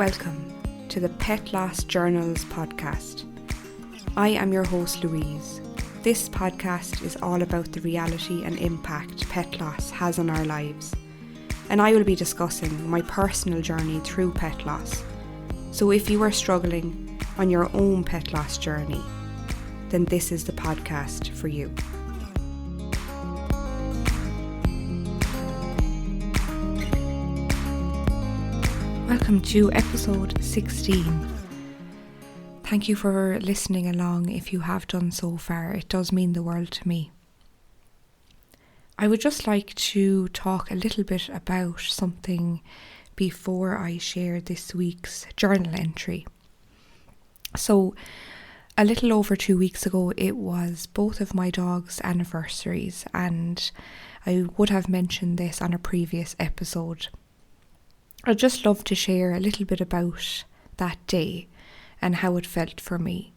Welcome to the Pet Loss Journals podcast. I am your host Louise. This podcast is all about the reality and impact pet loss has on our lives, and I will be discussing my personal journey through pet loss. So if you are struggling on your own pet loss journey, then this is the podcast for you. Welcome to episode 16. Thank you for listening along if you have done so far. It does mean the world to me. I would just like to talk a little bit about something before I share this week's journal entry. So, a little over 2 weeks ago, it was both of my dogs' anniversaries, and I would have mentioned this on a previous episode. I'd just love to share a little bit about that day and how it felt for me.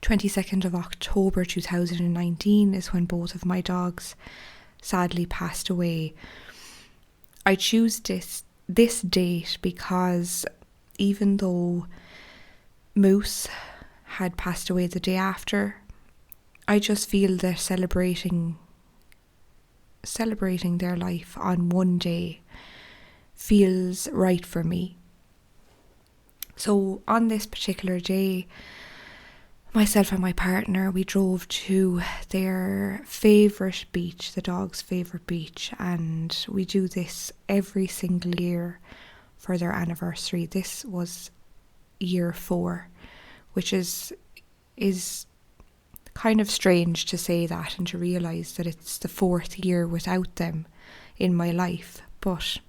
22nd of October 2019 is when both of my dogs sadly passed away. I choose this date because even though Moose had passed away the day after, I just feel that celebrating their life on one day feels right for me. So on this particular day, myself and my partner, we drove to their favourite beach, the dog's favourite beach, and we do this every single year for their anniversary. This was year 4, which is kind of strange to say that and to realise that it's the 4th year without them in my life. But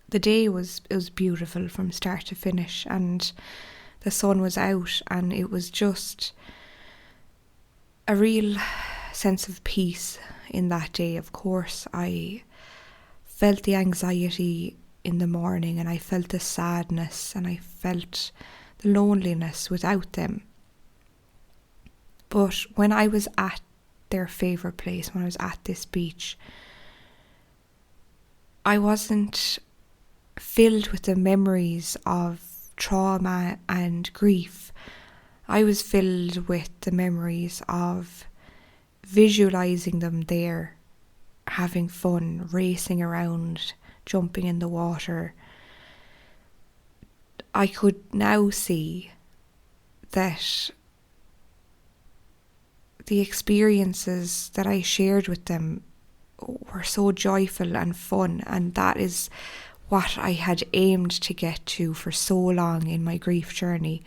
the day was beautiful from start to finish, and the sun was out, and it was just a real sense of peace in that day. Of course, I felt the anxiety in the morning, and I felt the sadness, and I felt the loneliness without them. But when I was at their favourite place, when I was at this beach, I wasn't filled with the memories of trauma and grief. I was filled with the memories of visualising them there, having fun, racing around, jumping in the water. I could now see that the experiences that I shared with them were so joyful and fun, and that is what I had aimed to get to for so long in my grief journey.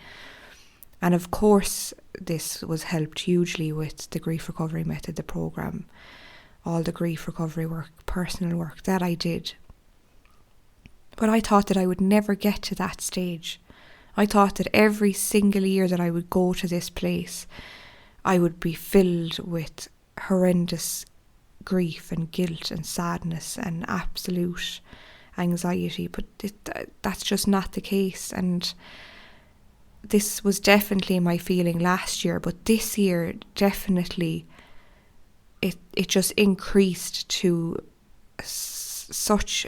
And of course, this was helped hugely with the grief recovery method, the programme, all the grief recovery work, personal work that I did. But I thought that I would never get to that stage. I thought that every single year that I would go to this place, I would be filled with horrendous grief and guilt and sadness and absolute anxiety, but that's just not the case. And this was definitely my feeling last year, but this year definitely it just increased to such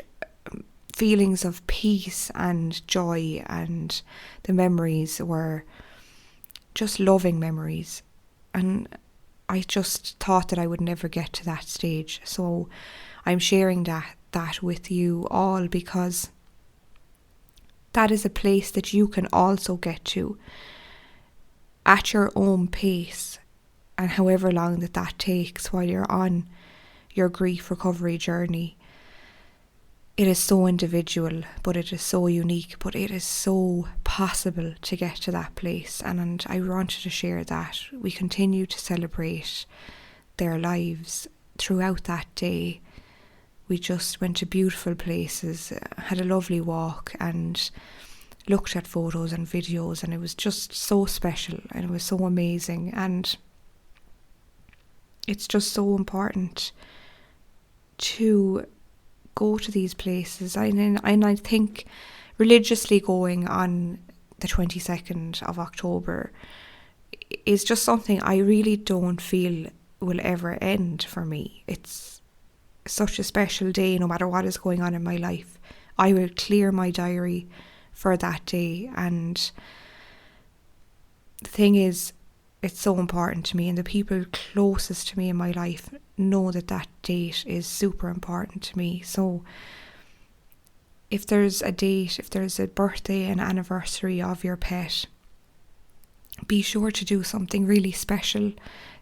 feelings of peace and joy, and the memories were just loving memories. And I just thought that I would never get to that stage. So I'm sharing that with you all, because that is a place that you can also get to at your own pace, and however long that takes while you're on your grief recovery journey. It is so individual, but it is so unique, but it is so possible to get to that place. And I wanted to share that. We continue to celebrate their lives throughout that day. We just went to beautiful places, had a lovely walk, and looked at photos and videos, and it was just so special, and it was so amazing. And it's just so important to go to these places. And I think religiously going on the 22nd of October is just something I really don't feel will ever end for me. It's such a special day, no matter what is going on in my life. I will clear my diary for that day. And the thing is, it's so important to me, and the people closest to me in my life know that that date is super important to me. So if there's a date, if there's a birthday, an anniversary of your pet, be sure to do something really special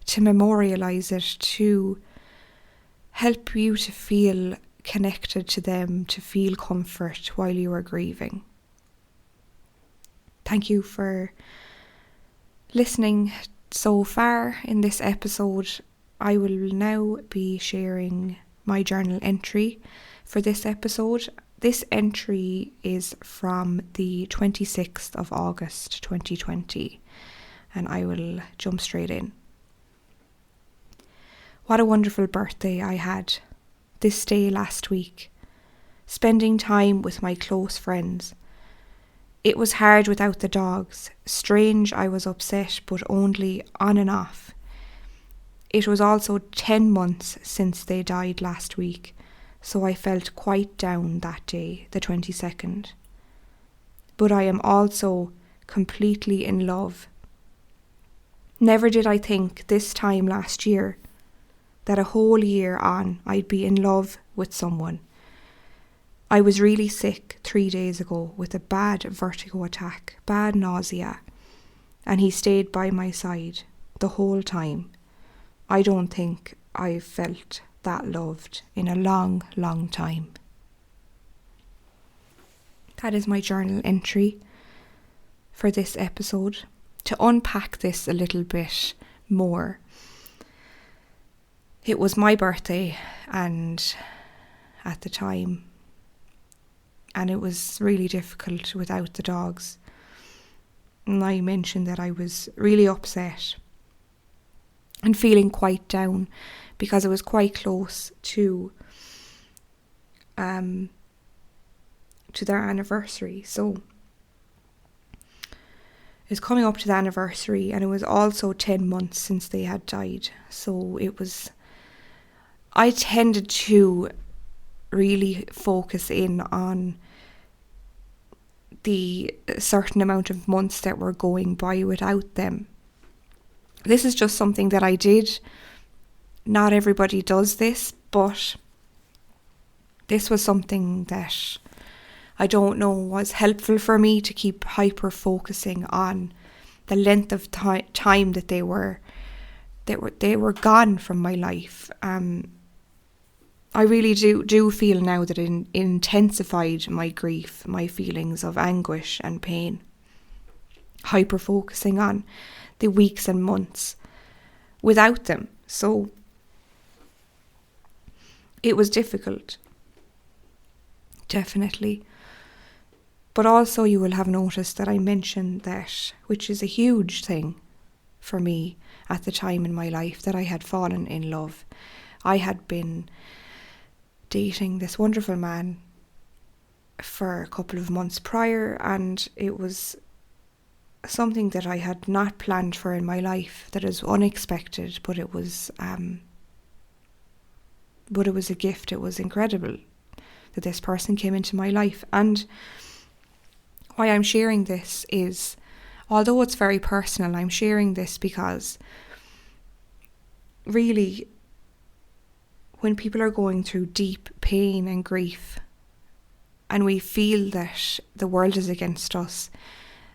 to memorialise it, to help you to feel connected to them, to feel comfort while you are grieving. Thank you for listening so far in this episode. I will now be sharing my journal entry for this episode. This entry is from the 26th of August 2020, and I will jump straight in. What a wonderful birthday I had this day last week, spending time with my close friends. It was hard without the dogs. Strange, I was upset, but only on and off. It was also 10 months since they died last week, so I felt quite down that day, the 22nd. But I am also completely in love. Never did I think this time last year that a whole year on I'd be in love with someone. I was really sick 3 days ago with a bad vertigo attack, bad nausea, and he stayed by my side the whole time. I don't think I've felt that loved in a long, long time. That is my journal entry for this episode. To unpack this a little bit more, it was my birthday, and at the time, and it was really difficult without the dogs. And I mentioned that I was really upset and feeling quite down because it was quite close to their anniversary. So it's coming up to the anniversary, and it was also 10 months since they had died. So I tended to really focus in on the certain amount of months that were going by without them. This is just something that I did. Not everybody does this, but this was something that I don't know was helpful for me to keep hyper focusing on the length of time that they were gone from my life. I really do feel now that it intensified my grief, my feelings of anguish and pain. Hyper focusing on the weeks and months without them. So it was difficult, definitely. But also you will have noticed that I mentioned that, which is a huge thing for me at the time in my life, that I had fallen in love. I had been dating this wonderful man for a couple of months prior, and it was something that I had not planned for in my life, that is unexpected, but it was a gift. It was incredible that this person came into my life. And why I'm sharing this is, although it's very personal, I'm sharing this because really, when people are going through deep pain and grief, and we feel that the world is against us,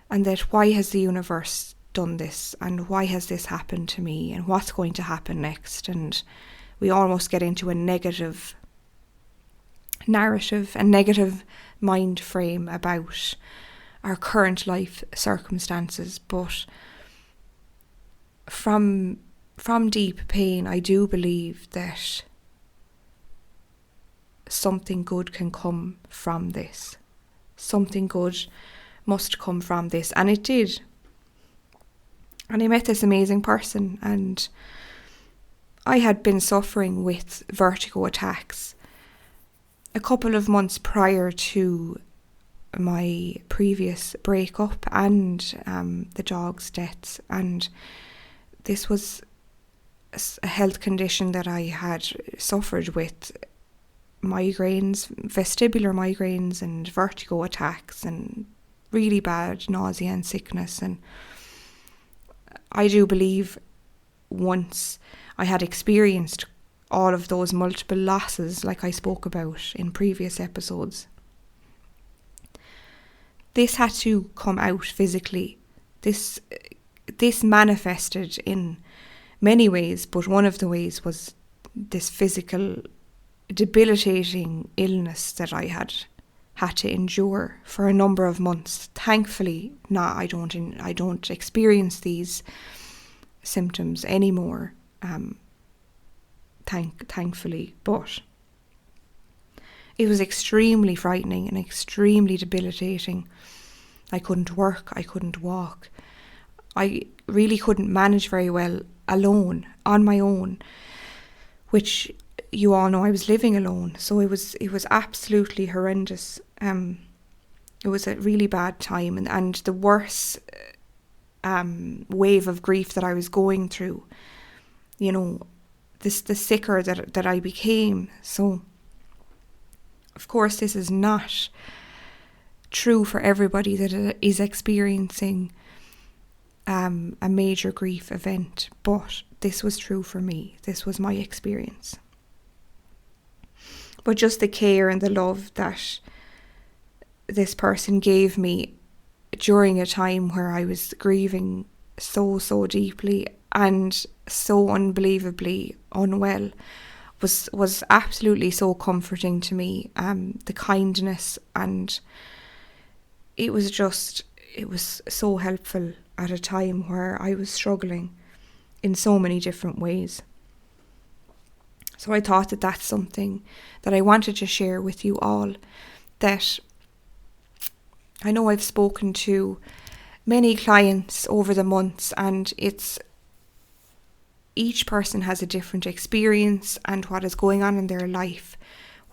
and that why has the universe done this, and why has this happened to me, and what's going to happen next, and we almost get into a negative narrative, a negative mind frame about our current life circumstances. But from deep pain, I do believe that something good can come from this. Something good must come from this. And it did. And I met this amazing person, and I had been suffering with vertigo attacks a couple of months prior to my previous breakup and the dog's deaths. And this was a health condition that I had suffered with migraines, vestibular migraines and vertigo attacks and really bad nausea and sickness. And I do believe once I had experienced all of those multiple losses like I spoke about in previous episodes, this had to come out physically. This manifested in many ways, but one of the ways was this physical, debilitating illness that I had to endure for a number of months. Thankfully, I don't experience these symptoms anymore. Thankfully, but it was extremely frightening and extremely debilitating. I couldn't work, I couldn't walk. I really couldn't manage very well alone, on my own, which you all know I was living alone. So it was absolutely horrendous. It was a really bad time, and the worse wave of grief that I was going through, the sicker that I became. So of course this is not true for everybody that is experiencing a major grief event, but this was true for me. This was my experience. But just the care and the love that this person gave me during a time where I was grieving so deeply and so unbelievably unwell was absolutely so comforting to me. The kindness, and it was so helpful at a time where I was struggling in so many different ways. So I thought that that's something that I wanted to share with you all, that I know I've spoken to many clients over the months, and each person has a different experience, and what is going on in their life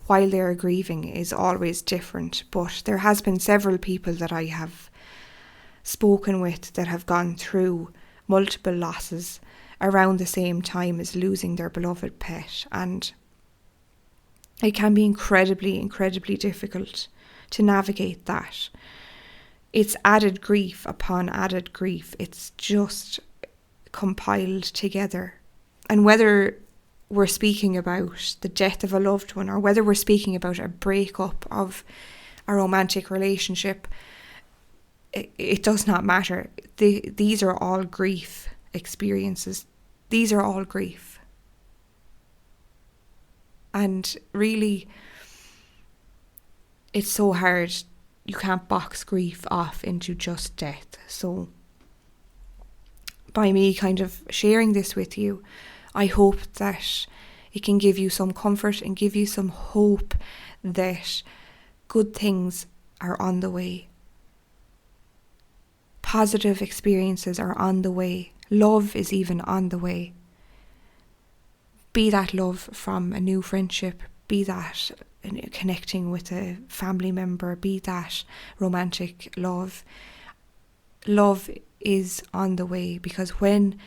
while they're grieving is always different. But there has been several people that I have spoken with that have gone through multiple losses around the same time as losing their beloved pet, and it can be incredibly difficult to navigate that. It's added grief upon added grief. It's just compiled together. And whether we're speaking about the death of a loved one, or whether we're speaking about a breakup of a romantic relationship, it does not matter. These are all grief experiences. These are all grief. And really, it's so hard. You can't box grief off into just death. So by me kind of sharing this with you, I hope that it can give you some comfort and give you some hope that good things are on the way. Positive experiences are on the way. Love is even on the way. Be that love from a new friendship, be that connecting with a family member, be that romantic love. Love is on the way, because when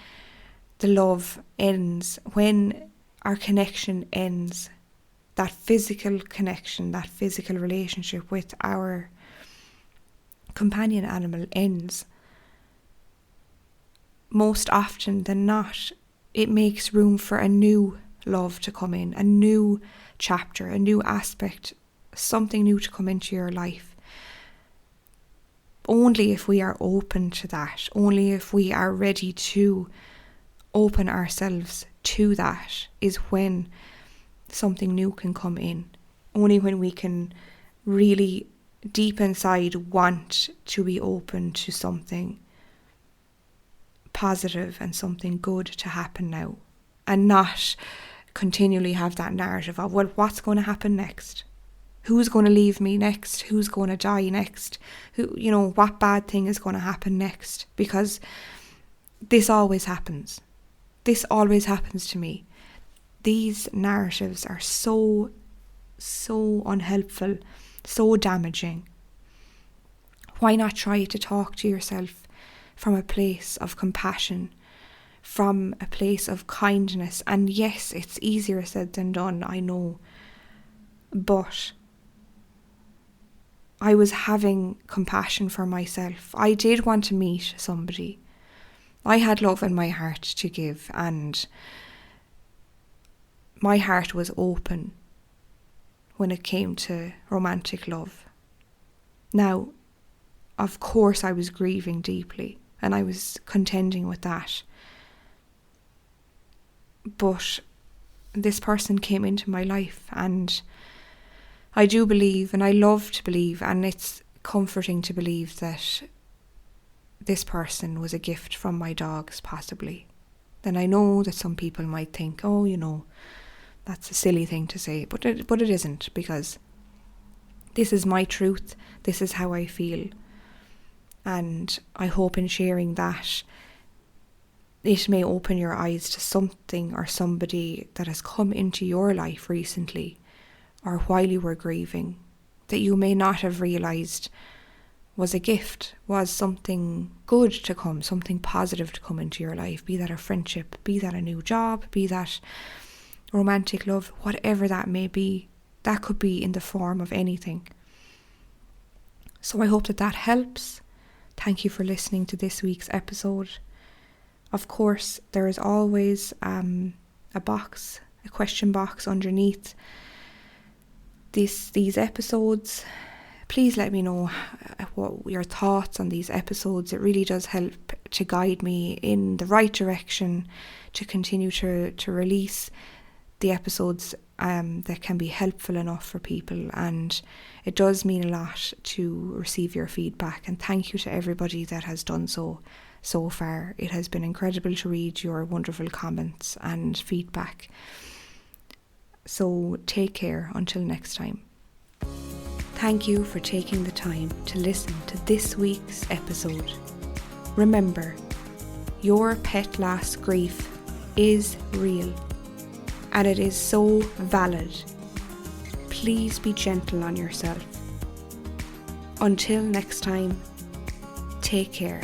the love ends, when our connection ends, that physical connection, that physical relationship with our companion animal ends, most often than not, it makes room for a new love to come in, a new chapter, a new aspect, something new to come into your life. Only if we are open to that, only if we are ready to open ourselves to that, is when something new can come in. Only when we can really deep inside want to be open to something positive and something good to happen now, and not continually have that narrative of, well, what's going to happen next? Who's going to leave me next? Who's going to die next? What bad thing is going to happen next? Because this always happens. This always happens to me. These narratives are so unhelpful, so damaging. Why not try to talk to yourself from a place of compassion, from a place of kindness? And yes, it's easier said than done, I know. But I was having compassion for myself. I did want to meet somebody. I had love in my heart to give, and my heart was open when it came to romantic love. Now, of course, I was grieving deeply, and I was contending with that. But this person came into my life, and I do believe, and I love to believe, and it's comforting to believe that this person was a gift from my dogs, possibly. Then I know that some people might think, oh, that's a silly thing to say, but it isn't, because this is my truth, this is how I feel. And I hope in sharing that, it may open your eyes to something or somebody that has come into your life recently, or while you were grieving, that you may not have realised was a gift, was something good to come, something positive to come into your life, be that a friendship, be that a new job, be that romantic love, whatever that may be. That could be in the form of anything. So I hope that helps. Thank you for listening to this week's episode. Of course, there is always a question box underneath these episodes. Please let me know what your thoughts on these episodes. It really does help to guide me in the right direction to continue to release the episodes that can be helpful enough for people. And it does mean a lot to receive your feedback, and thank you to everybody that has done so far. It has been incredible to read your wonderful comments and feedback. So take care until next time. Thank you for taking the time to listen to this week's episode. Remember, your pet loss grief is real, and it is so valid. Please be gentle on yourself. Until next time, take care.